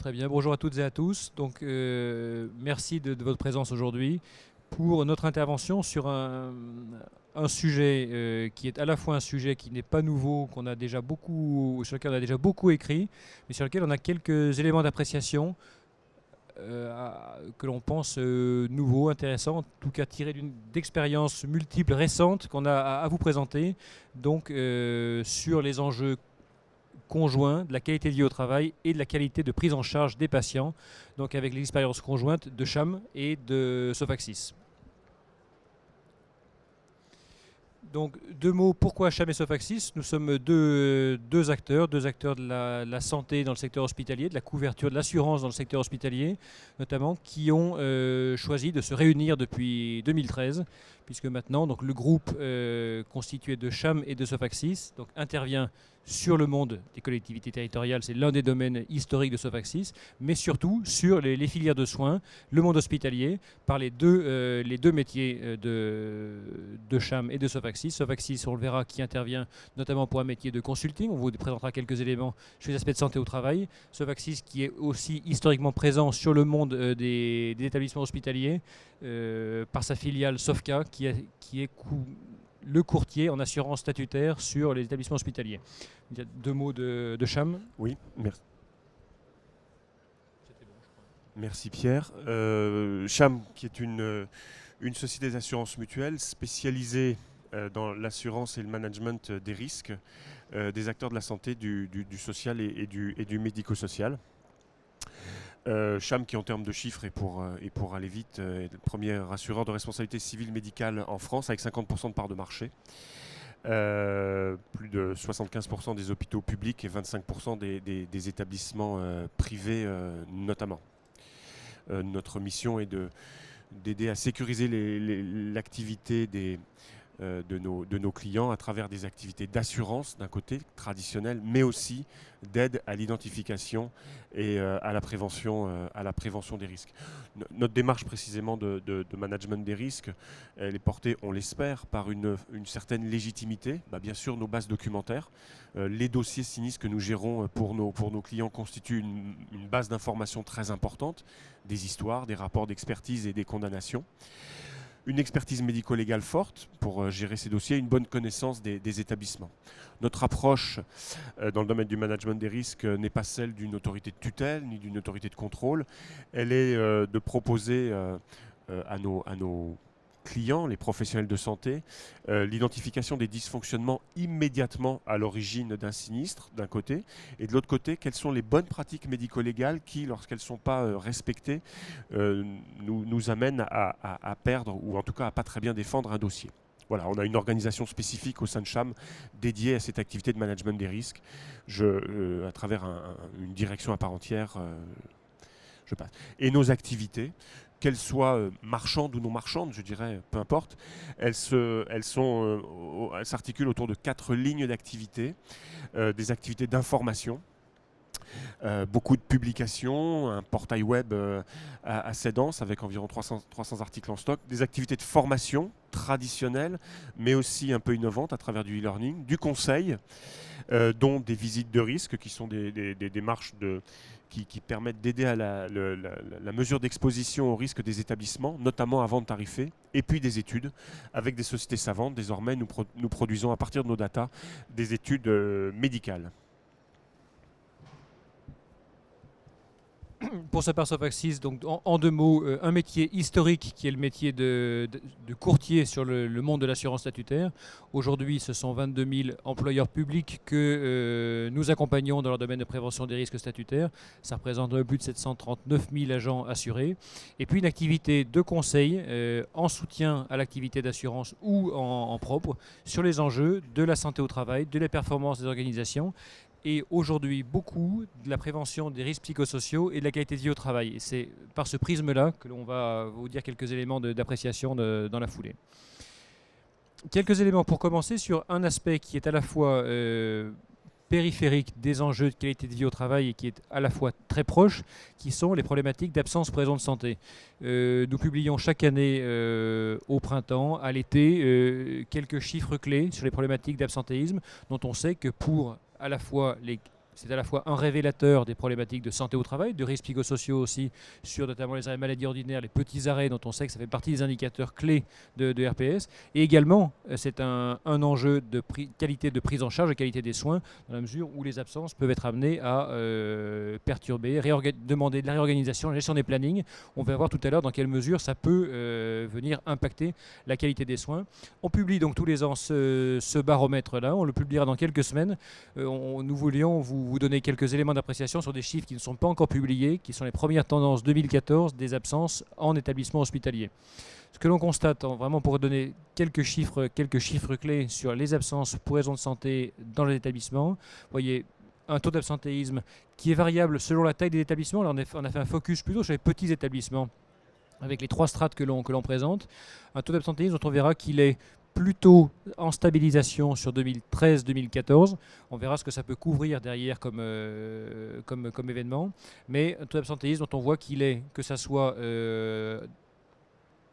Très bien, bonjour à toutes et à tous. Donc, merci de votre présence aujourd'hui pour notre intervention sur un sujet qui est à la fois un sujet qui n'est pas nouveau, sur lequel on a déjà beaucoup écrit, mais sur lequel on a quelques éléments d'appréciation que l'on pense nouveaux, intéressants, en tout cas tirés d'expériences multiples récentes qu'on a à vous présenter, donc sur les enjeux conjoint de la qualité de vie au travail et de la qualité de prise en charge des patients, donc avec l'expérience conjointe de Cham et de Sofaxis. Donc, deux mots, pourquoi Cham et Sofaxis? Nous sommes deux acteurs de la santé dans le secteur hospitalier, de la couverture de l'assurance dans le secteur hospitalier, notamment, qui ont choisi de se réunir depuis 2013, puisque maintenant donc, le groupe constitué de Cham et de Sofaxis donc, intervient sur le monde des collectivités territoriales, c'est l'un des domaines historiques de Sofaxis, mais surtout sur les filières de soins, le monde hospitalier, par les deux métiers de Cham et de Sofaxis. Sofaxis, on le verra, qui intervient notamment pour un métier de consulting. On vous présentera quelques éléments sur les aspects de santé au travail. Sofaxis, qui est aussi historiquement présent sur le monde des établissements hospitaliers, par sa filiale Sofca, qui est le courtier en assurance statutaire sur les établissements hospitaliers. Il y a deux mots de Cham. Oui, merci. Merci Pierre. Cham, qui est une société d'assurance mutuelle spécialisée dans l'assurance et le management des risques des acteurs de la santé, du social et du médico-social. Cham, qui en termes de chiffres et pour aller vite, est le premier assureur de responsabilité civile médicale en France avec 50% de part de marché. Plus de 75% des hôpitaux publics et 25% des établissements privés notamment. Notre mission est d'aider à sécuriser l'activité de nos clients à travers des activités d'assurance d'un côté traditionnel, mais aussi d'aide à l'identification et à la prévention des risques. Notre démarche précisément de management des risques, elle est portée, on l'espère, par une certaine légitimité. Bien sûr, nos bases documentaires, les dossiers sinistres que nous gérons pour nos clients constituent une base d'informations très importante, des histoires, des rapports d'expertise et des condamnations. Une expertise médico-légale forte pour gérer ces dossiers, une bonne connaissance des établissements. Notre approche dans le domaine du management des risques n'est pas celle d'une autorité de tutelle ni d'une autorité de contrôle. Elle est de proposer à nos clients, les professionnels de santé, l'identification des dysfonctionnements immédiatement à l'origine d'un sinistre, d'un côté, et de l'autre côté, quelles sont les bonnes pratiques médico-légales qui, lorsqu'elles ne sont pas respectées, nous amènent à perdre, ou en tout cas à pas très bien défendre un dossier. Voilà, on a une organisation spécifique au sein de Cham dédiée à cette activité de management des risques. À travers une direction à part entière, je passe. Et nos activités, qu'elles soient marchandes ou non marchandes, je dirais, peu importe, elles s'articulent autour de 4 lignes d'activité, des activités d'information, beaucoup de publications, un portail web assez dense avec environ 300 articles en stock, des activités de formation traditionnelles, mais aussi un peu innovantes à travers du e-learning, du conseil, dont des visites de risque qui sont des démarches qui permettent d'aider à la mesure d'exposition au risque des établissements, notamment avant de tarifer, et puis des études avec des sociétés savantes. Désormais, nous produisons à partir de nos datas des études médicales. Pour sa part, Sofaxis, donc en deux mots, un métier historique qui est le métier de courtier sur le monde de l'assurance statutaire. Aujourd'hui, ce sont 22 000 employeurs publics que nous accompagnons dans leur domaine de prévention des risques statutaires. Ça représente plus de 739 000 agents assurés. Et puis une activité de conseil en soutien à l'activité d'assurance ou en propre sur les enjeux de la santé au travail, de la performance des organisations, et aujourd'hui beaucoup de la prévention des risques psychosociaux et de la qualité de vie au travail. Et c'est par ce prisme-là que l'on va vous dire quelques éléments d'appréciation dans la foulée. Quelques éléments pour commencer sur un aspect qui est à la fois périphérique des enjeux de qualité de vie au travail et qui est à la fois très proche, qui sont les problématiques d'absence pour raison de santé. Nous publions chaque année au printemps, à l'été, quelques chiffres clés sur les problématiques d'absentéisme dont on sait que pour à la fois les C'est à la fois un révélateur des problématiques de santé au travail, de risques psychosociaux aussi, sur notamment les arrêts de maladie ordinaire, les petits arrêts dont on sait que ça fait partie des indicateurs clés de RPS. Et également, c'est un enjeu de qualité de prise en charge et qualité des soins, dans la mesure où les absences peuvent être amenées à perturber, demander de la réorganisation, la gestion des plannings. On va voir tout à l'heure dans quelle mesure ça peut venir impacter la qualité des soins. On publie donc tous les ans ce baromètre-là, on le publiera dans quelques semaines. Nous voulions vous donner quelques éléments d'appréciation sur des chiffres qui ne sont pas encore publiés, qui sont les premières tendances 2014 des absences en établissement hospitalier. Ce que l'on constate, vraiment pour donner quelques chiffres clés sur les absences pour raison de santé dans les établissements, vous voyez un taux d'absentéisme qui est variable selon la taille des établissements. Là, on a fait un focus plutôt sur les petits établissements avec les 3 strates que l'on présente. Un taux d'absentéisme dont on verra qu'il est plutôt en stabilisation sur 2013-2014. On verra ce que ça peut couvrir derrière comme événement. Mais un taux d'absentéisme dont on voit qu'il est, que ça soit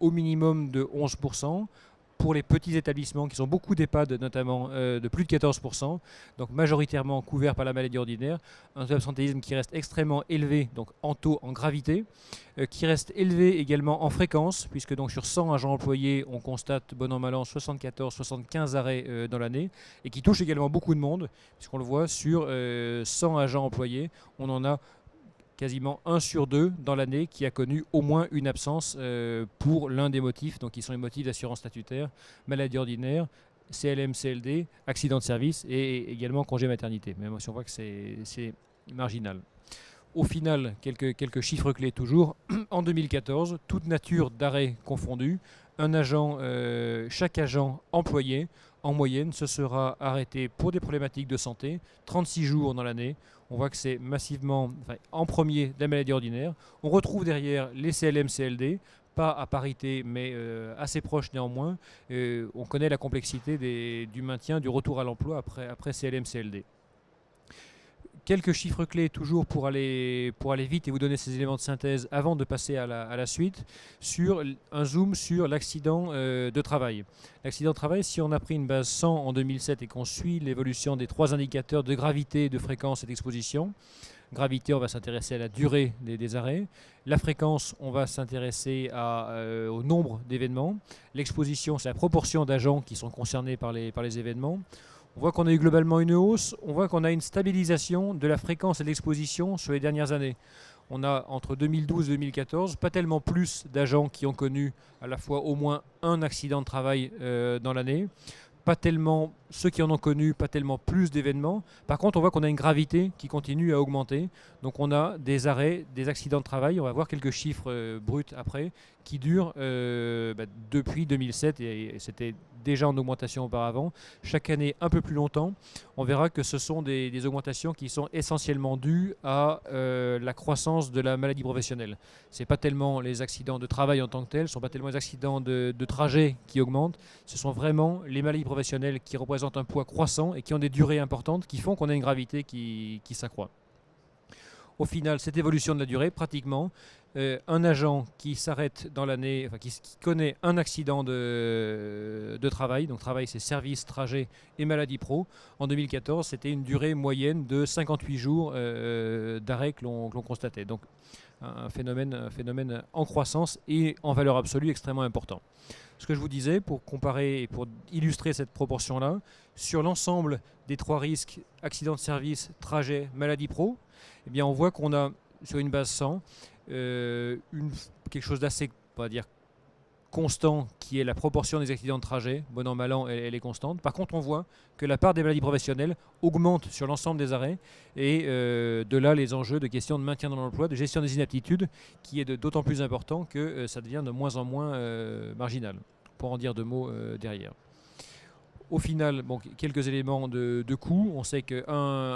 au minimum de 11%, pour les petits établissements qui sont beaucoup d'EHPAD notamment, de plus de 14%, donc majoritairement couverts par la maladie ordinaire, un taux d'absentéisme qui reste extrêmement élevé, donc en taux, en gravité, qui reste élevé également en fréquence, puisque donc sur 100 agents employés, on constate bon an mal an 74-75 arrêts dans l'année, et qui touche également beaucoup de monde, puisqu'on le voit sur 100 agents employés, on en a quasiment 1 sur 2 dans l'année qui a connu au moins une absence pour l'un des motifs, donc qui sont les motifs d'assurance statutaire, maladie ordinaire, CLM, CLD, accident de service et également congé maternité, même si on voit que c'est marginal. Au final, quelques chiffres clés toujours. En 2014, toute nature d'arrêt confondue, chaque agent employé, en moyenne, se sera arrêté pour des problématiques de santé, 36 jours dans l'année. On voit que c'est massivement, en premier, la maladie ordinaire. On retrouve derrière les CLM-CLD, pas à parité, mais assez proche néanmoins. On connaît la complexité du maintien, du retour à l'emploi après CLM-CLD. Quelques chiffres clés toujours pour aller vite et vous donner ces éléments de synthèse avant de passer à la suite, sur un zoom sur l'accident de travail. L'accident de travail, si on a pris une base 100 en 2007 et qu'on suit l'évolution des 3 indicateurs de gravité, de fréquence et d'exposition, gravité, on va s'intéresser à la durée des arrêts. La fréquence, on va s'intéresser au nombre d'événements. L'exposition, c'est la proportion d'agents qui sont concernés par les événements. On voit qu'on a eu globalement une hausse, on voit qu'on a une stabilisation de la fréquence et de l'exposition sur les dernières années. On a entre 2012 et 2014 pas tellement plus d'agents qui ont connu à la fois au moins un accident de travail dans l'année, pas tellement ceux qui en ont connu, pas tellement plus d'événements. Par contre, on voit qu'on a une gravité qui continue à augmenter. Donc on a des arrêts, des accidents de travail, on va voir quelques chiffres bruts après, qui durent depuis 2007 et c'était déjà en augmentation auparavant, chaque année un peu plus longtemps. On verra que ce sont des augmentations qui sont essentiellement dues à la croissance de la maladie professionnelle. Ce n'est pas tellement les accidents de travail en tant que tels, ce ne sont pas tellement les accidents de trajet qui augmentent, ce sont vraiment les maladies professionnelles qui représentent un poids croissant et qui ont des durées importantes qui font qu'on a une gravité qui s'accroît. Au final, cette évolution de la durée, pratiquement, un agent qui s'arrête dans l'année, qui connaît un accident de travail, donc travail c'est service, trajet et maladie pro, en 2014 c'était une durée moyenne de 58 jours d'arrêt que l'on constatait. Donc un phénomène en croissance et en valeur absolue extrêmement important. Ce que je vous disais, pour comparer et pour illustrer cette proportion-là, sur l'ensemble des 3 risques, accident de service, trajet, maladie pro, eh bien on voit qu'on a, sur une base 100, quelque chose d'assez, on va dire, constant, qui est la proportion des accidents de trajet. Bon an, mal an, elle est constante. Par contre, on voit que la part des maladies professionnelles augmente sur l'ensemble des arrêts. Et de là, les enjeux de question de maintien dans l'emploi, de gestion des inaptitudes, qui est d'autant plus important que ça devient de moins en moins marginal. Pour en dire 2 mots derrière. Au final, quelques éléments de coût. On sait que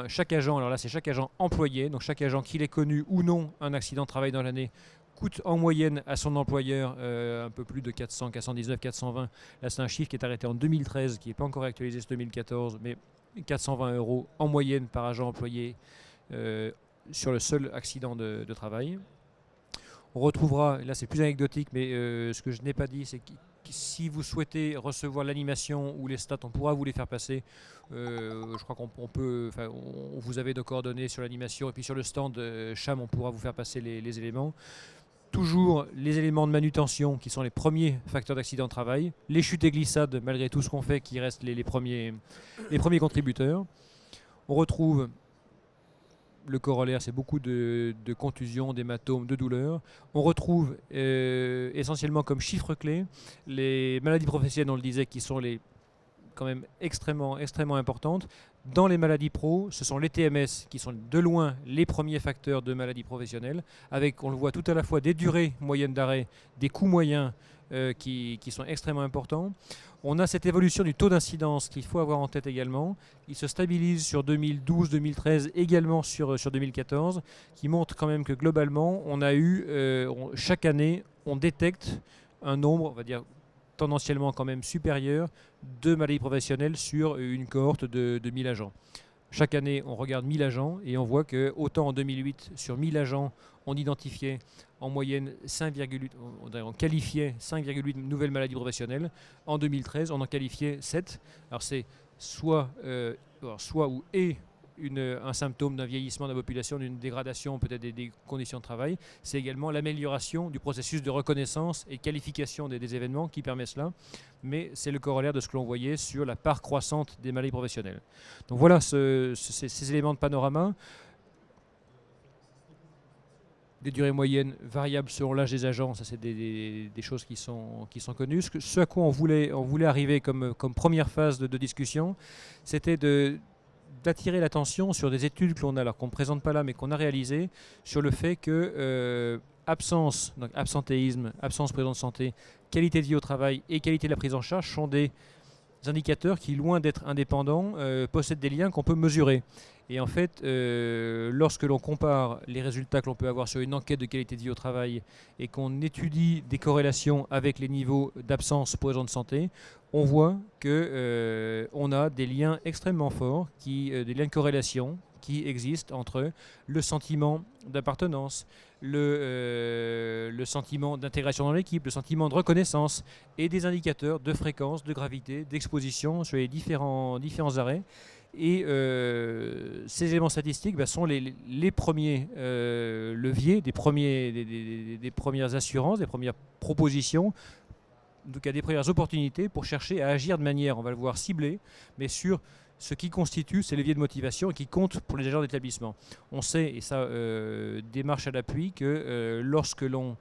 chaque agent, alors là c'est chaque agent employé, donc chaque agent qu'il ait connu ou non un accident de travail dans l'année, coûte en moyenne à son employeur un peu plus de 400, 419, 420. Là c'est un chiffre qui est arrêté en 2013, qui n'est pas encore actualisé sur 2014, mais 420 € en moyenne par agent employé sur le seul accident de travail. On retrouvera, là c'est plus anecdotique, mais ce que je n'ai pas dit, c'est si vous souhaitez recevoir l'animation ou les stats, on pourra vous les faire passer. Je crois vous avez nos coordonnées sur l'animation, et puis sur le stand Cham, on pourra vous faire passer les éléments. Toujours les éléments de manutention qui sont les premiers facteurs d'accident de travail, les chutes et glissades, malgré tout ce qu'on fait, qui restent les premiers contributeurs. On retrouve le corollaire, c'est beaucoup de contusions, d'hématomes, de douleurs. On retrouve essentiellement comme chiffre clé les maladies professionnelles, on le disait, qui sont quand même extrêmement importantes. Dans les maladies pro, ce sont les TMS qui sont de loin les premiers facteurs de maladies professionnelles, avec, on le voit, tout à la fois des durées moyennes d'arrêt, des coûts moyens qui sont extrêmement importants. On a cette évolution du taux d'incidence qu'il faut avoir en tête également. Il se stabilise sur 2012, 2013, également sur 2014, qui montre quand même que globalement, on a eu, chaque année, on détecte un nombre, on va dire, tendanciellement quand même supérieur de maladies professionnelles sur une cohorte de 1000 agents. Chaque année, on regarde 1000 agents et on voit que autant en 2008, sur 1000 agents, on identifiait en moyenne 5,8, on qualifiait 5,8 nouvelles maladies professionnelles. En 2013, on en qualifiait 7. Alors c'est soit ou un symptôme d'un vieillissement de la population, d'une dégradation peut-être des conditions de travail. C'est également l'amélioration du processus de reconnaissance et qualification des événements qui permet cela. Mais c'est le corollaire de ce que l'on voyait sur la part croissante des maladies professionnelles. Donc voilà ces éléments de panorama. Des durées moyennes variables selon l'âge des agents, ça c'est des choses qui sont connues. Ce à quoi on voulait arriver comme première phase de discussion, c'était d'attirer l'attention sur des études que l'on a, alors qu'on ne présente pas là, mais qu'on a réalisées, sur le fait que donc absentéisme, absence présence de santé, qualité de vie au travail et qualité de la prise en charge sont des indicateurs qui, loin d'être indépendants, possèdent des liens qu'on peut mesurer. Et en fait, lorsque l'on compare les résultats que l'on peut avoir sur une enquête de qualité de vie au travail et qu'on étudie des corrélations avec les niveaux d'absence pour raison de santé, on voit qu'on a des liens extrêmement forts, des liens de corrélation qui existent entre le sentiment d'appartenance, le sentiment d'intégration dans l'équipe, le sentiment de reconnaissance et des indicateurs de fréquence, de gravité, d'exposition sur les différents arrêts. Et ces éléments statistiques sont les premiers leviers, des premières assurances, des premières propositions, en tout cas des premières opportunités pour chercher à agir de manière, on va le voir, ciblée, mais sur ce qui constitue ces leviers de motivation et qui comptent pour les agents d'établissement. On sait, et ça démarche à l'appui, que lorsque l'on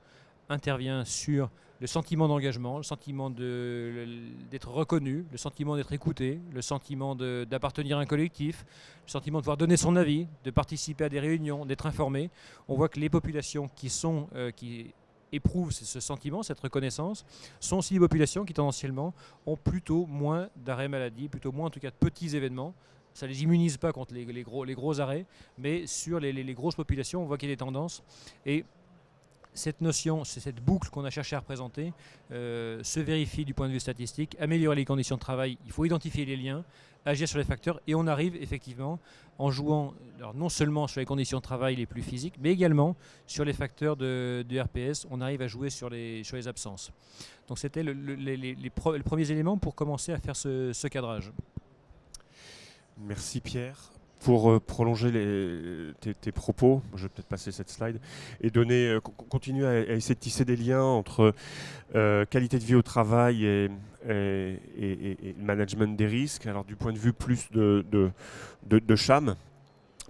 intervient sur le sentiment d'engagement, le sentiment d'être reconnu, le sentiment d'être écouté, le sentiment d'appartenir à un collectif, le sentiment de pouvoir donner son avis, de participer à des réunions, d'être informé, on voit que les populations qui éprouvent ce sentiment, cette reconnaissance, sont aussi des populations qui tendanciellement ont plutôt moins d'arrêts maladie, plutôt moins en tout cas de petits événements. Ça ne les immunise pas contre les gros arrêts, mais sur les grosses populations, on voit qu'il y a des tendances. Et cette notion, c'est cette boucle qu'on a cherché à représenter, se vérifie du point de vue statistique, améliorer les conditions de travail, il faut identifier les liens, agir sur les facteurs, et on arrive effectivement en jouant alors non seulement sur les conditions de travail les plus physiques, mais également sur les facteurs de RPS, on arrive à jouer sur les absences. Donc c'était les premiers éléments pour commencer à faire ce cadrage. Merci Pierre. Pour prolonger tes propos, je vais peut-être passer cette slide, et continuer à essayer de tisser des liens entre qualité de vie au travail et management des risques. Alors du point de vue plus de Cham,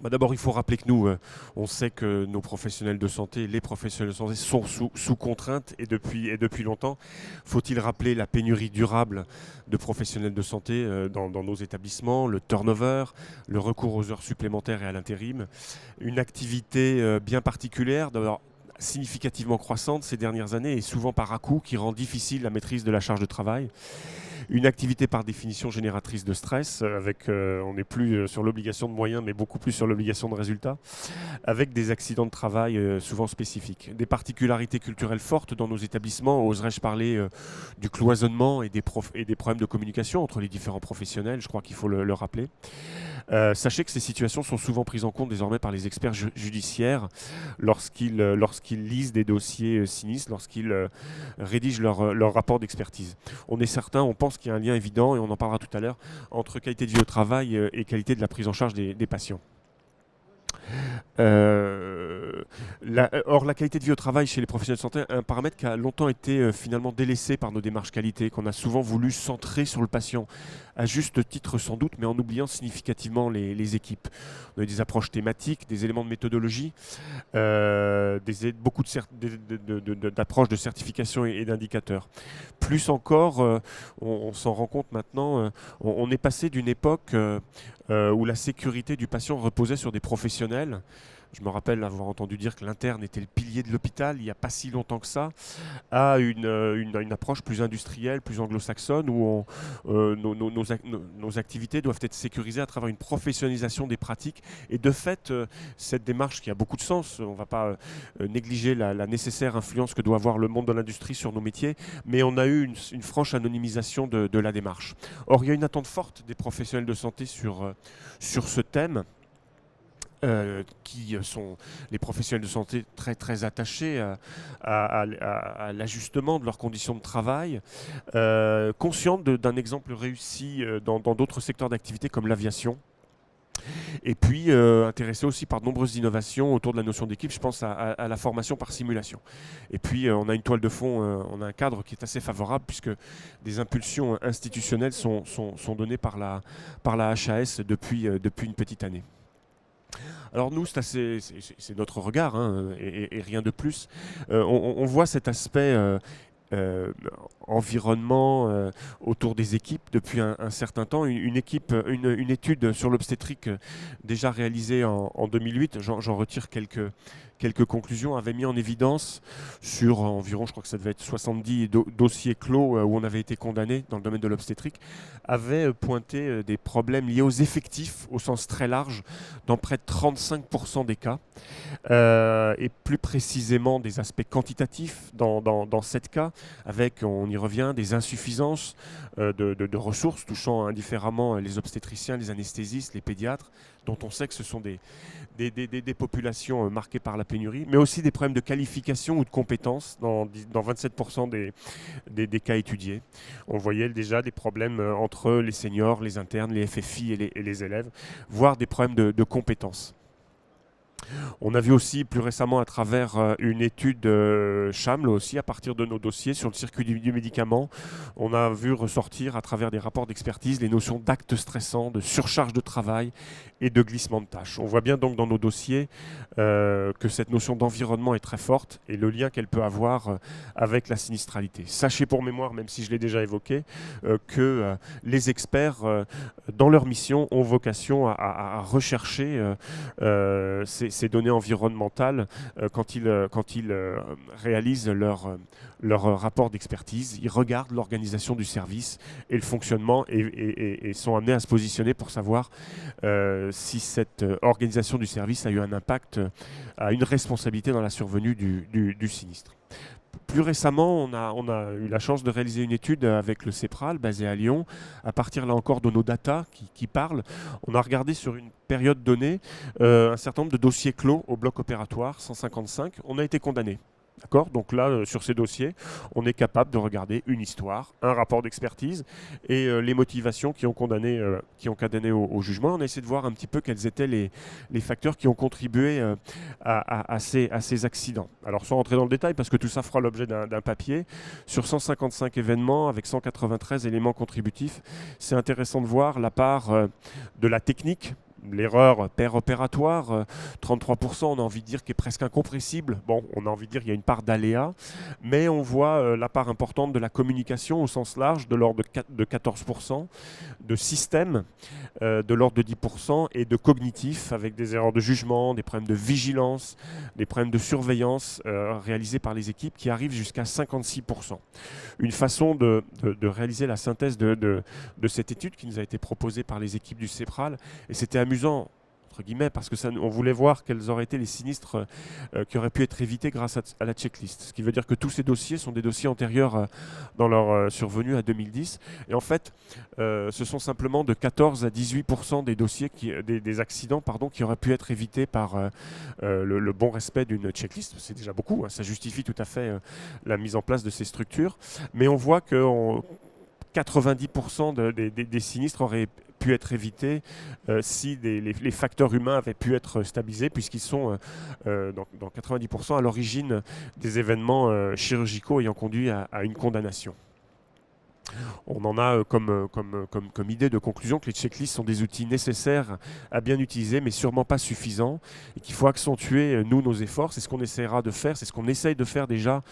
d'abord il faut rappeler que nous, on sait que nos professionnels de santé, les professionnels de santé sont sous contrainte et depuis longtemps. Faut-il rappeler la pénurie durable de professionnels de santé dans nos établissements, le turnover, le recours aux heures supplémentaires et à l'intérim, une activité bien particulière, d'abord significativement croissante ces dernières années et souvent par à-coups qui rend difficile la maîtrise de la charge de travail. Une activité par définition génératrice de stress, on n'est plus sur l'obligation de moyens, mais beaucoup plus sur l'obligation de résultats, avec des accidents de travail souvent spécifiques. Des particularités culturelles fortes dans nos établissements, oserais-je parler du cloisonnement et des problèmes de communication entre les différents professionnels, je crois qu'il faut le rappeler. Sachez que ces situations sont souvent prises en compte désormais par les experts judiciaires lorsqu'ils lisent des dossiers sinistres, lorsqu'ils rédigent leur rapport d'expertise. On est certain, on pense qu'il y a un lien évident, et on en parlera tout à l'heure, entre qualité de vie au travail et qualité de la prise en charge des patients. Or, la qualité de vie au travail chez les professionnels de santé est un paramètre qui a longtemps été finalement délaissé par nos démarches qualité, qu'on a souvent voulu centrer sur le patient, à juste titre sans doute, mais en oubliant significativement les équipes. On a des approches thématiques, des éléments de méthodologie, beaucoup d'approches de certification et d'indicateurs. Plus encore, on s'en rend compte maintenant, on est passé d'une époque où la sécurité du patient reposait sur des professionnels. Je me rappelle avoir entendu dire que l'interne était le pilier de l'hôpital il n'y a pas si longtemps que ça, à une approche plus industrielle, plus anglo-saxonne, où nos activités doivent être sécurisées à travers une professionnalisation des pratiques. Et de fait, cette démarche qui a beaucoup de sens, on ne va pas négliger la nécessaire influence que doit avoir le monde de l'industrie sur nos métiers, mais on a eu une franche anonymisation de la démarche. Or, il y a une attente forte des professionnels de santé sur ce thème. Qui sont les professionnels de santé très très attachés à l'ajustement de leurs conditions de travail, conscients d'un exemple réussi dans d'autres secteurs d'activité comme l'aviation. Et puis intéressés aussi par de nombreuses innovations autour de la notion d'équipe, je pense à la formation par simulation. Et puis on a une toile de fond, on a un cadre qui est assez favorable puisque des impulsions institutionnelles sont données par la HAS depuis une petite année. Alors nous, c'est notre regard et rien de plus. On voit cet aspect environnement autour des équipes depuis un certain temps. Une étude sur l'obstétrique déjà réalisée en 2008, j'en retire quelques conclusions, avait mis en évidence sur environ, je crois que ça devait être 70 dossiers clos où on avait été condamné dans le domaine de l'obstétrique, avait pointé des problèmes liés aux effectifs au sens très large dans près de 35% des cas, et plus précisément des aspects quantitatifs dans 7 cas, avec, on y revient, des insuffisances de ressources touchant indifféremment les obstétriciens, les anesthésistes, les pédiatres, dont on sait que ce sont des populations marquées par la pénurie, mais aussi des problèmes de qualification ou de compétences dans 27% des cas étudiés. On voyait déjà des problèmes entre les seniors, les internes, les FFI et les élèves, voire des problèmes de compétences. On a vu aussi plus récemment à travers une étude CHAML aussi, à partir de nos dossiers sur le circuit du médicament, on a vu ressortir à travers des rapports d'expertise les notions d'actes stressants, de surcharge de travail et de glissement de tâches. On voit bien donc dans nos dossiers que cette notion d'environnement est très forte et le lien qu'elle peut avoir avec la sinistralité. Sachez pour mémoire, même si je l'ai déjà évoqué, que les experts, dans leur mission, ont vocation à rechercher ces données environnementales quand ils réalisent leur rapport d'expertise. Ils regardent l'organisation du service et le fonctionnement et sont amenés à se positionner pour savoir si cette organisation du service a eu un impact, a une responsabilité dans la survenue du sinistre. Plus récemment, on a eu la chance de réaliser une étude avec le CEPRAL, basé à Lyon. À partir là encore de nos data qui parlent, on a regardé sur une période donnée un certain nombre de dossiers clos au bloc opératoire, 155. On a été condamnés. D'accord ? Donc là, sur ces dossiers, on est capable de regarder une histoire, un rapport d'expertise et les motivations qui ont condamné au jugement. On a essayé de voir un petit peu quels étaient les facteurs qui ont contribué à ces accidents. Alors sans rentrer dans le détail, parce que tout ça fera l'objet d'un papier, sur 155 événements avec 193 éléments contributifs, c'est intéressant de voir la part de la technique, l'erreur pair opératoire, 33%, on a envie de dire qui est presque incompressible. Bon, on a envie de dire qu'il y a une part d'aléa, mais on voit la part importante de la communication au sens large, de l'ordre de 14%, de système, de l'ordre de 10%, et de cognitif, avec des erreurs de jugement, des problèmes de vigilance, des problèmes de surveillance réalisés par les équipes qui arrivent jusqu'à 56%. Une façon de réaliser la synthèse de cette étude qui nous a été proposée par les équipes du CEPRAL, et c'était amusant, entre guillemets, parce que on voulait voir quels auraient été les sinistres qui auraient pu être évités grâce à la checklist. Ce qui veut dire que tous ces dossiers sont des dossiers antérieurs dans leur survenue à 2010. Et en fait, ce sont simplement de 14 à 18% des dossiers, des accidents qui auraient pu être évités par le bon respect d'une checklist. C'est déjà beaucoup, hein, ça justifie tout à fait la mise en place de ces structures. Mais on voit que 90% des sinistres auraient pu être évités si les facteurs humains avaient pu être stabilisés, puisqu'ils sont dans 90% à l'origine des événements chirurgicaux ayant conduit à une condamnation. On en a comme idée de conclusion que les checklists sont des outils nécessaires à bien utiliser, mais sûrement pas suffisants, et qu'il faut accentuer, nous, nos efforts. C'est ce qu'on essaiera de faire, c'est ce qu'on essaye de faire déjà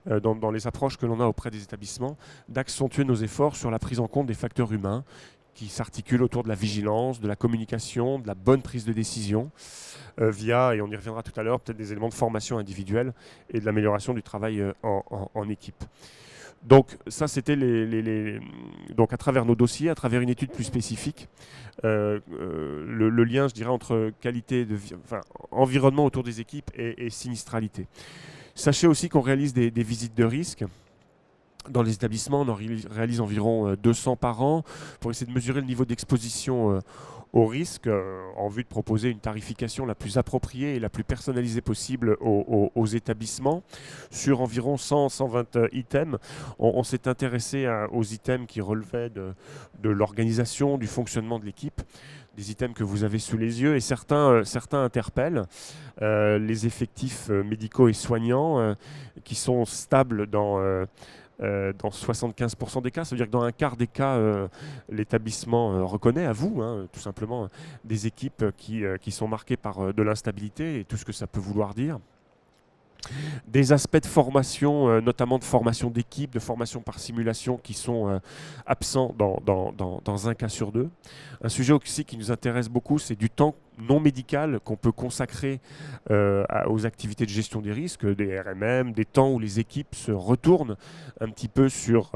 dans les approches que l'on a auprès des établissements, d'accentuer nos efforts sur la prise en compte des facteurs humains qui s'articulent autour de la vigilance, de la communication, de la bonne prise de décision, via, et on y reviendra tout à l'heure, peut-être des éléments de formation individuelle et de l'amélioration du travail en équipe. Donc ça, c'était donc à travers nos dossiers, à travers une étude plus spécifique, le lien, je dirais, entre qualité de vie, environnement autour des équipes et sinistralité. Sachez aussi qu'on réalise des visites de risque. Dans les établissements, on en réalise environ 200 par an pour essayer de mesurer le niveau d'exposition au risque en vue de proposer une tarification la plus appropriée et la plus personnalisée possible aux établissements. Sur environ 100-120 items, on s'est intéressé aux items qui relevaient de l'organisation, du fonctionnement de l'équipe, des items que vous avez sous les yeux, et certains interpellent. Les effectifs médicaux et soignants qui sont stables dans 75% des cas, ça veut dire que dans un quart des cas, l'établissement reconnaît à vous, hein, tout simplement, des équipes qui sont marquées par de l'instabilité et tout ce que ça peut vouloir dire. Des aspects de formation, notamment de formation d'équipe, de formation par simulation, qui sont absents dans un cas sur deux. Un sujet aussi qui nous intéresse beaucoup, c'est du temps non médical qu'on peut consacrer aux activités de gestion des risques, des RMM, des temps où les équipes se retournent un petit peu sur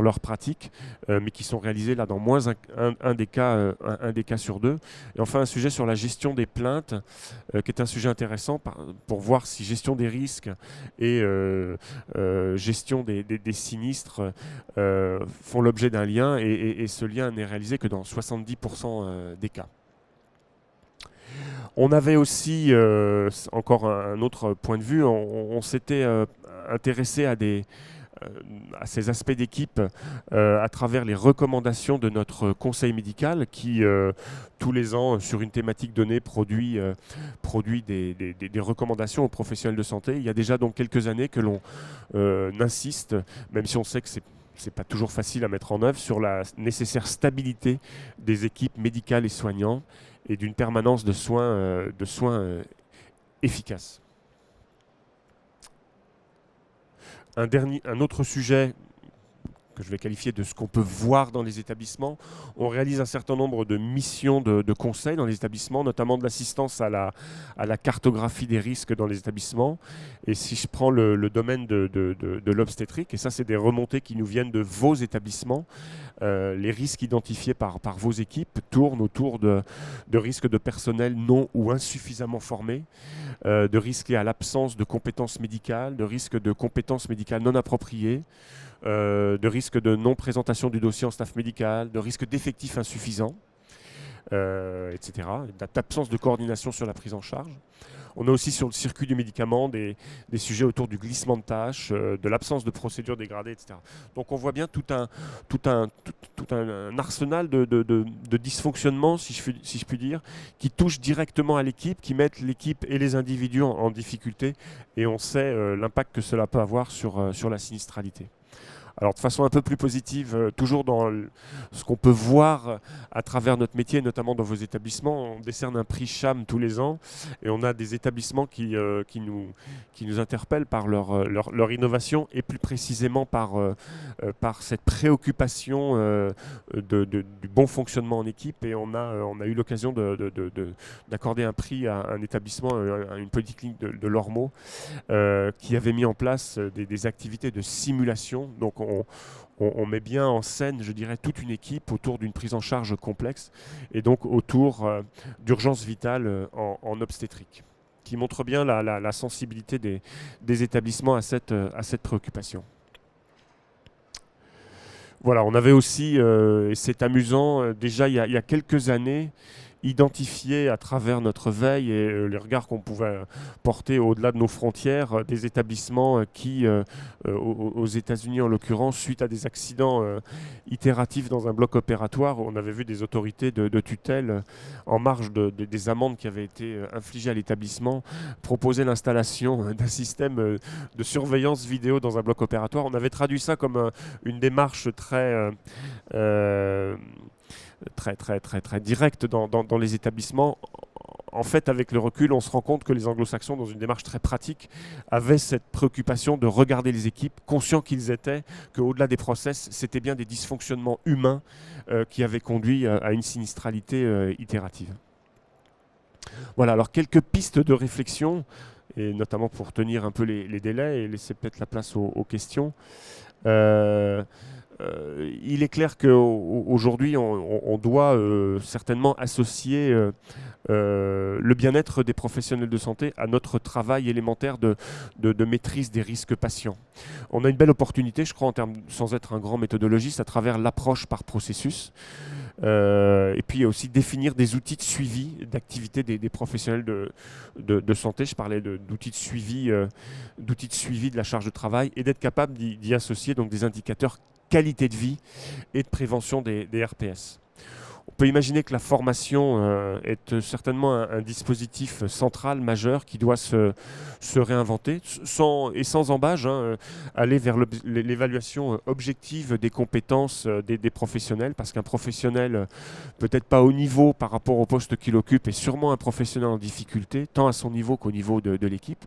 leurs pratiques, mais qui sont réalisées là dans moins un des cas sur deux. Et enfin, un sujet sur la gestion des plaintes, qui est un sujet intéressant pour voir si gestion des risques et gestion des sinistres font l'objet d'un lien, et ce lien n'est réalisé que dans 70% des cas. On avait aussi, encore un autre point de vue, on s'était intéressé à ces aspects d'équipe à travers les recommandations de notre conseil médical qui, tous les ans, sur une thématique donnée, produit des recommandations aux professionnels de santé. Il y a déjà donc quelques années que l'on insiste, même si on sait que c'est pas toujours facile à mettre en œuvre, sur la nécessaire stabilité des équipes médicales et soignantes et d'une permanence de soins efficaces. Un autre sujet que je vais qualifier de ce qu'on peut voir dans les établissements, on réalise un certain nombre de missions de conseil dans les établissements, notamment de l'assistance à la cartographie des risques dans les établissements. Et si je prends le domaine de l'obstétrique, et ça c'est des remontées qui nous viennent de vos établissements, les risques identifiés par vos équipes tournent autour de risques de personnel non ou insuffisamment formé, de risques liés à l'absence de compétences médicales, de risques de compétences médicales non appropriées, de risque de non-présentation du dossier en staff médical, de risque d'effectifs insuffisants, etc., d'absence de coordination sur la prise en charge. On a aussi sur le circuit du médicament des sujets autour du glissement de tâches, de l'absence de procédures dégradées, etc. Donc on voit bien tout un arsenal de dysfonctionnements, si je puis dire, qui touchent directement à l'équipe, qui mettent l'équipe et les individus en difficulté, et on sait l'impact que cela peut avoir sur la sinistralité. Alors de façon un peu plus positive, toujours dans ce qu'on peut voir à travers notre métier, notamment dans vos établissements, on décerne un prix CHAM tous les ans et on a des établissements qui nous interpellent par leur innovation et plus précisément par cette préoccupation du bon fonctionnement en équipe. Et on a eu l'occasion d'accorder un prix à un établissement, à une polyclinique de Lormeau, qui avait mis en place des activités de simulation. Donc on met bien en scène, je dirais, toute une équipe autour d'une prise en charge complexe et donc autour d'urgences vitales en obstétrique, qui montre bien la sensibilité des établissements à cette préoccupation. Voilà, on avait aussi, et c'est amusant, déjà il y a quelques années, identifié à travers notre veille et les regards qu'on pouvait porter au-delà de nos frontières, des établissements qui, aux États-Unis en l'occurrence, suite à des accidents itératifs dans un bloc opératoire, on avait vu des autorités de tutelle en marge des amendes qui avaient été infligées à l'établissement, proposer l'installation d'un système de surveillance vidéo dans un bloc opératoire. On avait traduit ça comme une démarche très directe dans les établissements. En fait, avec le recul, on se rend compte que les anglo-saxons, dans une démarche très pratique, avaient cette préoccupation de regarder les équipes, conscients qu'ils étaient, qu'au-delà des process, c'était bien des dysfonctionnements humains qui avaient conduit à une sinistralité itérative. Voilà, alors quelques pistes de réflexion, et notamment pour tenir un peu les délais et laisser peut-être la place aux questions. Il est clair qu'aujourd'hui, on doit certainement associer le bien-être des professionnels de santé à notre travail élémentaire de maîtrise des risques patients. On a une belle opportunité, je crois, sans être un grand méthodologiste, à travers l'approche par processus. Et puis aussi définir des outils de suivi d'activité des professionnels de santé. Je parlais d'outils de suivi de la charge de travail et d'être capable d'y associer donc des indicateurs qualité de vie et de prévention des RPS. On peut imaginer que la formation est certainement un dispositif central, majeur, qui doit se réinventer, sans embâge, aller vers l'évaluation objective des compétences des professionnels, parce qu'un professionnel, peut-être pas au niveau par rapport au poste qu'il occupe, est sûrement un professionnel en difficulté, tant à son niveau qu'au niveau de l'équipe,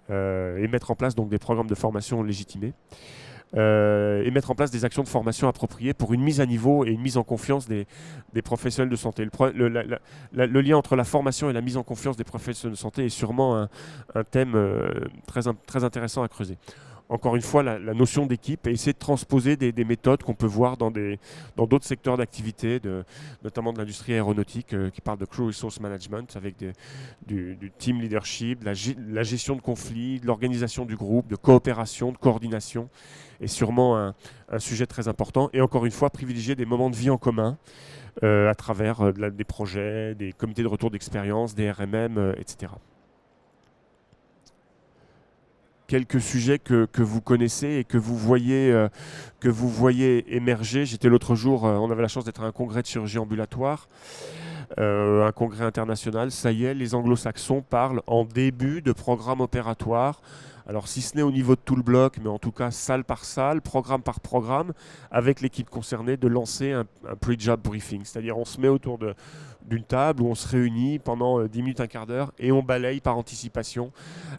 et mettre en place donc des programmes de formation légitimés. Et mettre en place des actions de formation appropriées pour une mise à niveau et une mise en confiance des professionnels de santé. Le lien entre la formation et la mise en confiance des professionnels de santé est sûrement un thème très intéressant à creuser. Encore une fois, la notion d'équipe et essayer de transposer des méthodes qu'on peut voir dans d'autres secteurs d'activité, notamment de l'industrie aéronautique, qui parle de crew resource management, avec du team leadership, la gestion de conflits, de l'organisation du groupe, de coopération, de coordination, est sûrement un sujet très important. Et encore une fois, privilégier des moments de vie en commun à travers des projets, des comités de retour d'expérience, des RMM, etc. Quelques sujets que vous connaissez et que vous voyez émerger. J'étais l'autre jour, on avait la chance d'être à un congrès de chirurgie ambulatoire, un congrès international. Ça y est, les anglo-saxons parlent en début de programme opératoire. Alors si ce n'est au niveau de tout le bloc, mais en tout cas salle par salle, programme par programme, avec l'équipe concernée, de lancer un pre-job briefing. C'est-à-dire on se met autour d'une table où on se réunit pendant 10 minutes, un quart d'heure, et on balaye par anticipation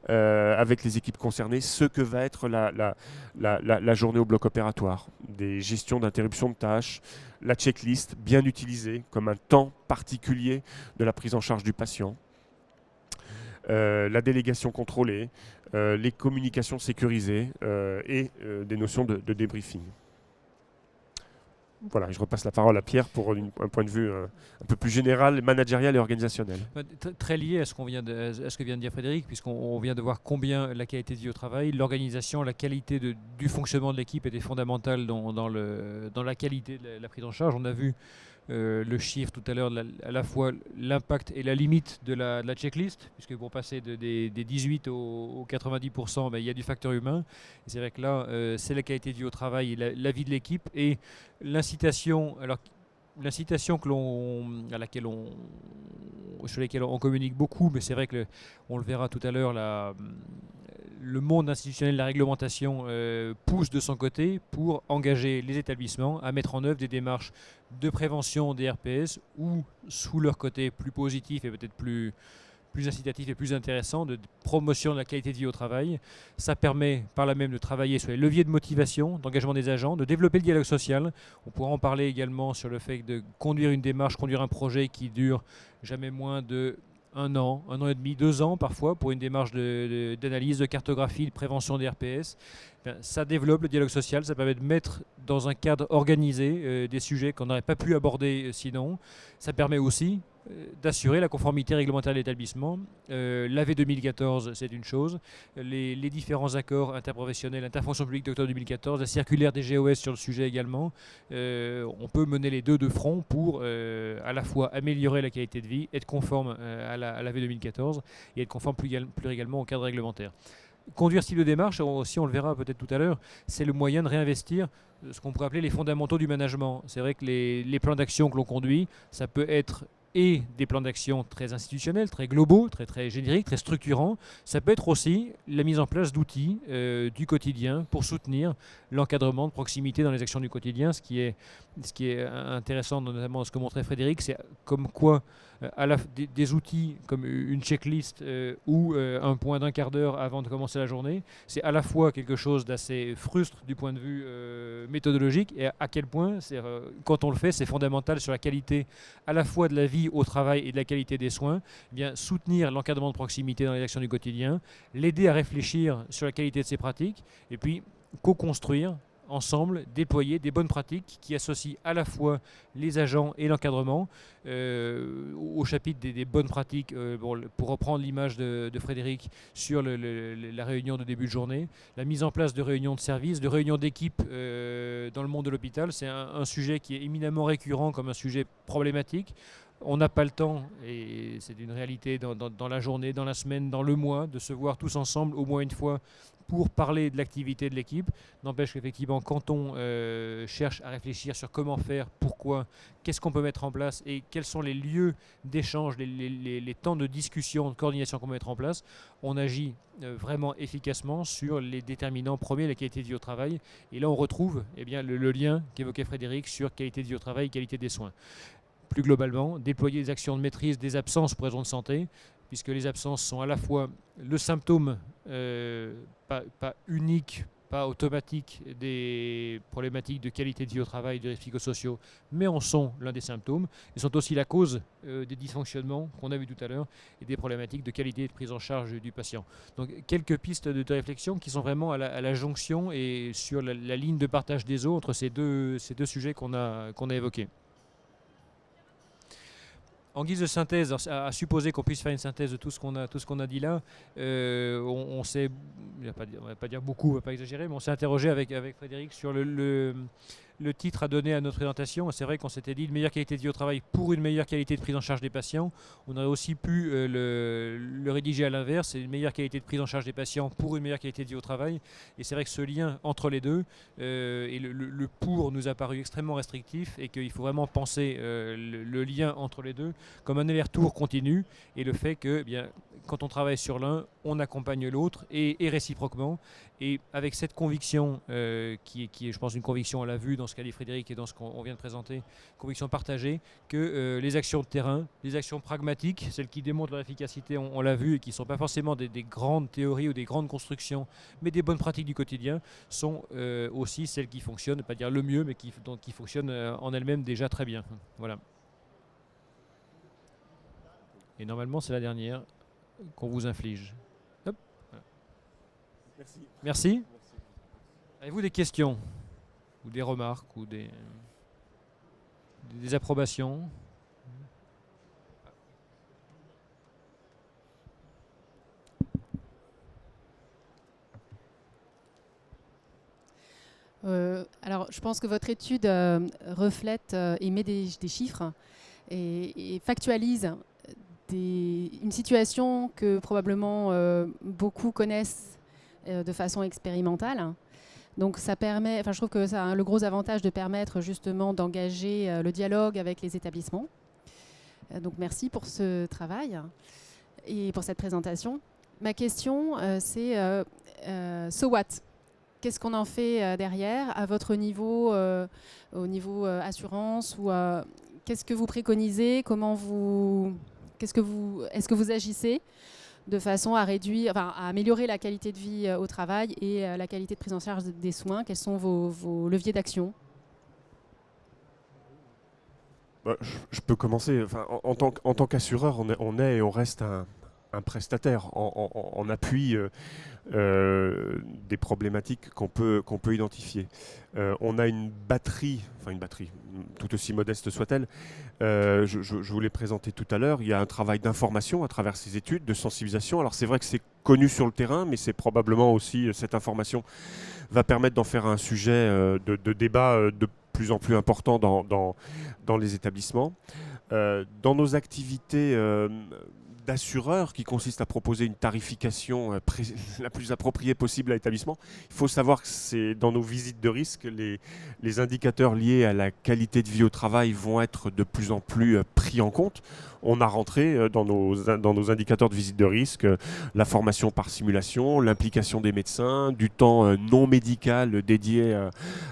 avec les équipes concernées ce que va être la journée au bloc opératoire. Des gestions d'interruption de tâches, la checklist bien utilisée comme un temps particulier de la prise en charge du patient, la délégation contrôlée, les communications sécurisées et des notions de débriefing. Voilà, je repasse la parole à Pierre pour un point de vue un peu plus général, managérial et organisationnel. Très lié à ce que vient de dire Frédéric, puisqu'on vient de voir combien la qualité de vie au travail, l'organisation, la qualité du fonctionnement de l'équipe était fondamentale dans la qualité de la prise en charge. On a vu le chiffre tout à l'heure, à la fois l'impact et la limite de la checklist, puisque pour passer des 18 aux 90%, il y a du facteur humain. Et c'est vrai que là, c'est la qualité de vie au travail, la vie de l'équipe et l'incitation. Alors, l'incitation sur laquelle on communique beaucoup, mais c'est vrai que on le verra tout à l'heure, le monde institutionnel de la réglementation pousse de son côté pour engager les établissements à mettre en œuvre des démarches de prévention des RPS ou, sous leur côté plus positif et peut-être plus incitatif et plus intéressant, de promotion de la qualité de vie au travail. Ça permet par là même de travailler sur les leviers de motivation, d'engagement des agents, de développer le dialogue social. On pourra en parler également sur le fait de conduire une démarche, conduire un projet qui dure jamais moins de 1 an et demi, 2 ans parfois, pour une démarche d'analyse, de cartographie, de prévention des RPS. Ça développe le dialogue social, ça permet de mettre dans un cadre organisé des sujets qu'on n'aurait pas pu aborder sinon. Ça permet aussi d'assurer la conformité réglementaire de l'établissement. L'AV 2014, c'est une chose. Les différents accords interprofessionnels, interfonction publique d'octobre 2014, la circulaire des GOS sur le sujet également. On peut mener les deux de front pour à la fois améliorer la qualité de vie, être conforme à l'AV 2014 et être conforme plus également au cadre réglementaire. Conduire ce type de démarche, aussi on le verra peut-être tout à l'heure, c'est le moyen de réinvestir ce qu'on pourrait appeler les fondamentaux du management. C'est vrai que les plans d'action que l'on conduit, ça peut être et des plans d'action très institutionnels, très globaux, très génériques, très structurants. Ça peut être aussi la mise en place d'outils du quotidien pour soutenir l'encadrement de proximité dans les actions du quotidien. Ce qui est intéressant, notamment ce que montrait Frédéric, c'est comme quoi des outils comme une checklist ou un point d'un quart d'heure avant de commencer la journée, c'est à la fois quelque chose d'assez frustre du point de vue méthodologique et à quel point, quand on le fait, c'est fondamental sur la qualité à la fois de la vie au travail et de la qualité des soins. Eh bien, soutenir l'encadrement de proximité dans les actions du quotidien, l'aider à réfléchir sur la qualité de ses pratiques et puis co-construire ensemble, déployer des bonnes pratiques qui associent à la fois les agents et l'encadrement. Au chapitre des bonnes pratiques, pour reprendre l'image de Frédéric sur la réunion de début de journée, la mise en place de réunions de service, de réunions d'équipe dans le monde de l'hôpital, c'est un sujet qui est éminemment récurrent comme un sujet problématique. On n'a pas le temps, et c'est une réalité dans la journée, dans la semaine, dans le mois, de se voir tous ensemble au moins une fois pour parler de l'activité de l'équipe. N'empêche qu'effectivement, quand on cherche à réfléchir sur comment faire, pourquoi, qu'est-ce qu'on peut mettre en place et quels sont les lieux d'échange, les temps de discussion, de coordination qu'on peut mettre en place, on agit vraiment efficacement sur les déterminants premiers de la qualité de vie au travail. Et là, on retrouve le lien qu'évoquait Frédéric sur qualité de vie au travail, qualité des soins. Plus globalement, déployer des actions de maîtrise des absences pour raisons de santé, puisque les absences sont à la fois le symptôme pas unique, pas automatique des problématiques de qualité de vie au travail, de risques psychosociaux, mais en sont l'un des symptômes. Ils sont aussi la cause des dysfonctionnements qu'on a vu tout à l'heure et des problématiques de qualité de prise en charge du patient. Donc quelques pistes de réflexion qui sont vraiment à la jonction et sur la ligne de partage des eaux entre ces deux sujets qu'on a évoqués. En guise de synthèse, à supposer qu'on puisse faire une synthèse de tout ce qu'on a dit là, on s'est, on va pas dire beaucoup, on va pas exagérer, mais on s'est interrogé avec Frédéric sur le titre à donner à notre présentation. C'est vrai qu'on s'était dit une meilleure qualité de vie au travail pour une meilleure qualité de prise en charge des patients. On aurait aussi pu le rédiger à l'inverse, c'est une meilleure qualité de prise en charge des patients pour une meilleure qualité de vie au travail. Et c'est vrai que ce lien entre les deux et le pour nous a paru extrêmement restrictif et qu'il faut vraiment penser le lien entre les deux comme un aller-retour continu et le fait que quand on travaille sur l'un, on accompagne l'autre et réciproquement. Et avec cette conviction qui est, je pense, une conviction à la vue dans ce qu'a dit Frédéric et dans ce qu'on vient de présenter, conviction partagée, que les actions de terrain, les actions pragmatiques, celles qui démontrent leur efficacité, on l'a vu, et qui ne sont pas forcément des grandes théories ou des grandes constructions, mais des bonnes pratiques du quotidien, sont aussi celles qui fonctionnent, pas dire le mieux, mais qui fonctionnent en elles-mêmes déjà très bien. Voilà. Et normalement, c'est la dernière qu'on vous inflige. Hop. Voilà. Merci. Avez-vous des questions ou des remarques ou des approbations? Alors, je pense que votre étude reflète et met des chiffres et factualise une situation que probablement beaucoup connaissent de façon expérimentale. Donc ça permet, je trouve que ça a le gros avantage de permettre justement d'engager le dialogue avec les établissements. Donc merci pour ce travail et pour cette présentation. Ma question, c'est So what? Qu'est-ce qu'on en fait derrière, à votre niveau, au niveau assurance, ou qu'est-ce que vous préconisez? Est-ce que vous agissez de façon à réduire, enfin, à améliorer la qualité de vie au travail et la qualité de prise en charge des soins? Quels sont vos leviers d'action? Je peux commencer. Enfin, en tant qu'assureur, on est et on reste un prestataire en appui des problématiques qu'on peut identifier. On a une batterie, tout aussi modeste soit-elle. Je vous l'ai présenté tout à l'heure. Il y a un travail d'information à travers ces études, de sensibilisation. Alors c'est vrai que c'est connu sur le terrain, mais c'est probablement aussi, cette information va permettre d'en faire un sujet de débat de plus en plus important dans les établissements. Dans nos activités d'assureur, qui consiste à proposer une tarification la plus appropriée possible à l'établissement, il faut savoir que c'est dans nos visites de risque, les indicateurs liés à la qualité de vie au travail vont être de plus en plus pris en compte. On a rentré dans nos indicateurs de visite de risque la formation par simulation, l'implication des médecins, du temps non médical dédié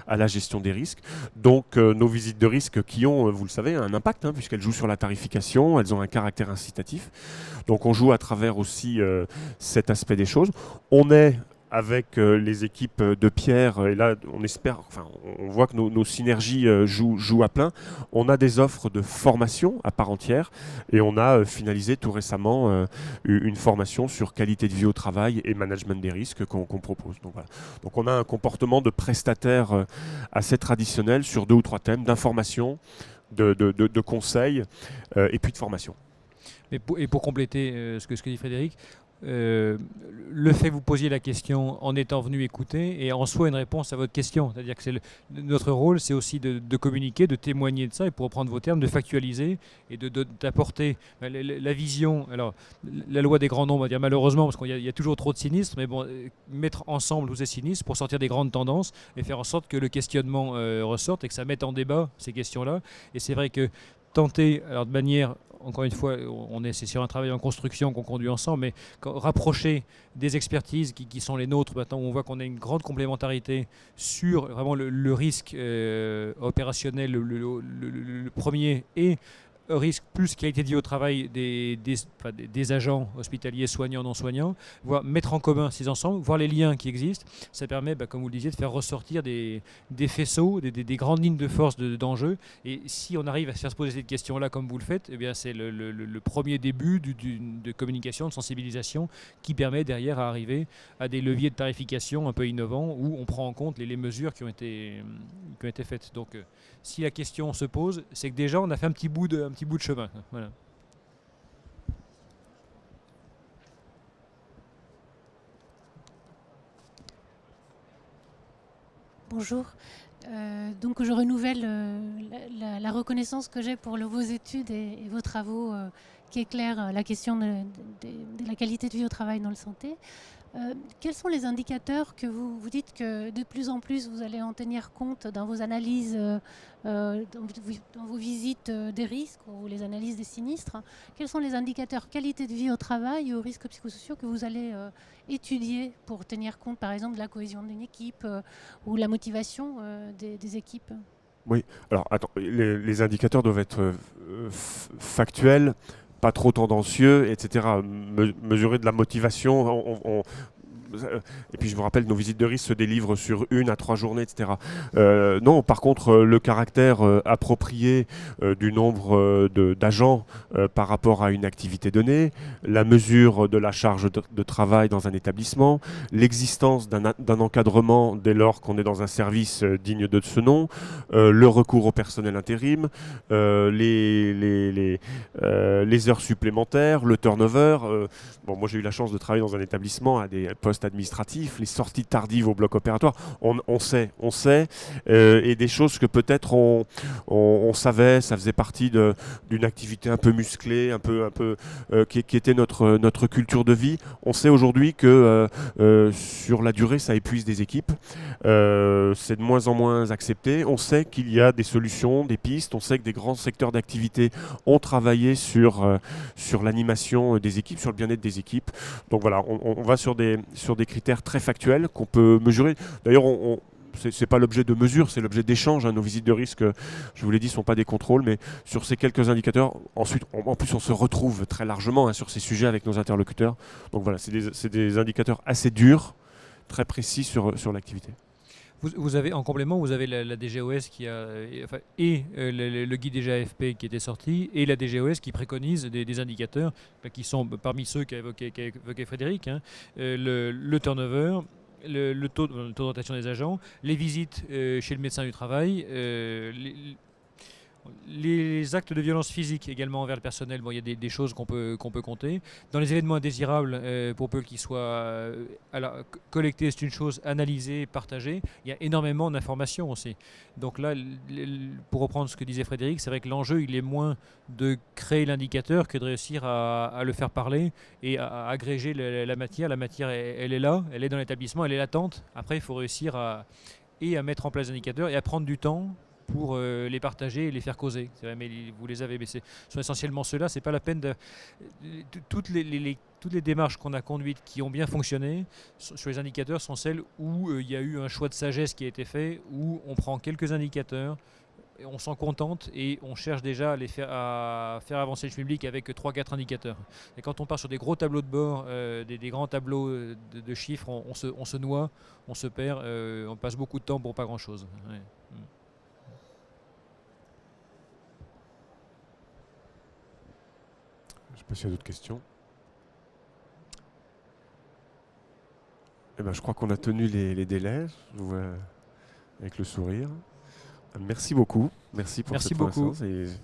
à la gestion des risques. Donc nos visites de risque qui ont, vous le savez, un impact, puisqu'elles jouent sur la tarification, elles ont un caractère incitatif. Donc on joue à travers aussi cet aspect des choses. On est avec les équipes de Pierre, et là on voit que nos synergies jouent à plein. On a des offres de formation à part entière, et on a finalisé tout récemment une formation sur qualité de vie au travail et management des risques qu'on propose. Donc, voilà. Donc on a un comportement de prestataire assez traditionnel sur 2 ou 3 thèmes d'information, de conseils et puis de formation. Et pour compléter ce que dit Frédéric, le fait que vous posiez la question en étant venu écouter et en soi une réponse à votre question. C'est-à-dire que notre rôle, c'est aussi de communiquer, de témoigner de ça, et pour reprendre vos termes, de factualiser et d'apporter la vision. Alors, la loi des grands nombres, on va dire malheureusement, parce qu'il y a toujours trop de sinistres, mais bon, mettre ensemble tous ces sinistres pour sortir des grandes tendances et faire en sorte que le questionnement ressorte et que ça mette en débat ces questions-là. Et c'est vrai que tenter, alors de manière, encore une fois, c'est sur un travail en construction qu'on conduit ensemble, mais rapprocher des expertises qui sont les nôtres maintenant, où on voit qu'on a une grande complémentarité sur vraiment le risque opérationnel, le premier, et risque plus qualité de vie au travail des agents hospitaliers, soignants, non soignants, mettre en commun ces ensembles, voir les liens qui existent. Ça permet, comme vous le disiez, de faire ressortir des faisceaux, des grandes lignes de force d'enjeux. Et si on arrive à se faire se poser cette question-là comme vous le faites, eh bien c'est le premier début de communication, de sensibilisation, qui permet derrière à arriver à des leviers de tarification un peu innovants où on prend en compte les mesures qui ont été faites. Donc si la question se pose, c'est que déjà on a fait un petit bout de chemin. Voilà. Bonjour. Donc je renouvelle la reconnaissance que j'ai pour vos études et vos travaux qui éclairent la question de la qualité de vie au travail dans la santé. Quels sont les indicateurs que vous dites que de plus en plus vous allez en tenir compte dans vos analyses, dans vos visites des risques ou les analyses des sinistres? Quels sont les indicateurs qualité de vie au travail et aux risques psychosociaux que vous allez étudier pour tenir compte par exemple de la cohésion d'une équipe ou la motivation des équipes? Oui, alors attends, les indicateurs doivent être factuels, pas trop tendancieux, etc. Mesurer de la motivation, et puis je vous rappelle, nos visites de risque se délivrent sur 1 à 3 journées, etc. Non, par contre, le caractère approprié du nombre d'agents par rapport à une activité donnée, la mesure de la charge de travail dans un établissement, l'existence d'un encadrement dès lors qu'on est dans un service digne de ce nom, le recours au personnel intérim, les heures supplémentaires, le turnover. Moi j'ai eu la chance de travailler dans un établissement à des postes administratifs, les sorties tardives au bloc opératoire, on sait, et des choses que peut-être on savait, ça faisait partie d'une activité un peu musclée, un peu qui était notre culture de vie. On sait aujourd'hui que sur la durée, ça épuise des équipes, c'est de moins en moins accepté. On sait qu'il y a des solutions, des pistes, on sait que des grands secteurs d'activité ont travaillé sur l'animation des équipes, sur le bien-être des équipes. Donc voilà, on va sur des sur des critères très factuels qu'on peut mesurer. D'ailleurs, ce n'est pas l'objet de mesure, c'est l'objet d'échange. Nos visites de risque, je vous l'ai dit, ne sont pas des contrôles, mais sur ces quelques indicateurs, ensuite, en plus, on se retrouve très largement sur ces sujets avec nos interlocuteurs. Donc voilà, c'est des indicateurs assez durs, très précis sur l'activité. Vous avez, en complément, vous avez la DGOS qui a, le guide des GAFP qui était sorti, et la DGOS qui préconise des indicateurs qui sont parmi ceux qu'a évoqué Frédéric, le turnover, le taux de rotation des agents, les visites chez le médecin du travail, les actes de violence physique également envers le personnel. Bon, il y a des choses qu'on peut compter. Dans les événements indésirables, pour peu qu'ils soient collectés, c'est une chose, analysés, partagés, il y a énormément d'informations aussi. Donc là, pour reprendre ce que disait Frédéric, c'est vrai que l'enjeu, il est moins de créer l'indicateur que de réussir à le faire parler et à agréger la matière. La matière, elle est là, elle est dans l'établissement, elle est latente. Après, il faut réussir à mettre en place des indicateurs et à prendre du temps pour les partager et les faire causer. C'est vrai, mais vous les avez, mais ce sont essentiellement ceux-là. C'est pas la peine de... Toutes les démarches qu'on a conduites qui ont bien fonctionné sur les indicateurs sont celles où il y a eu un choix de sagesse qui a été fait, où on prend quelques indicateurs, on s'en contente et on cherche déjà à faire avancer le public avec 3-4 indicateurs. Et quand on part sur des gros tableaux de bord, des grands tableaux de chiffres, on se noie, on se perd, on passe beaucoup de temps pour pas grand-chose. Ouais. Je ne sais pas s'il y a d'autres questions. Eh ben, je crois qu'on a tenu les délais, je vous vois avec le sourire. Merci beaucoup. Merci pour cette beaucoup. présence.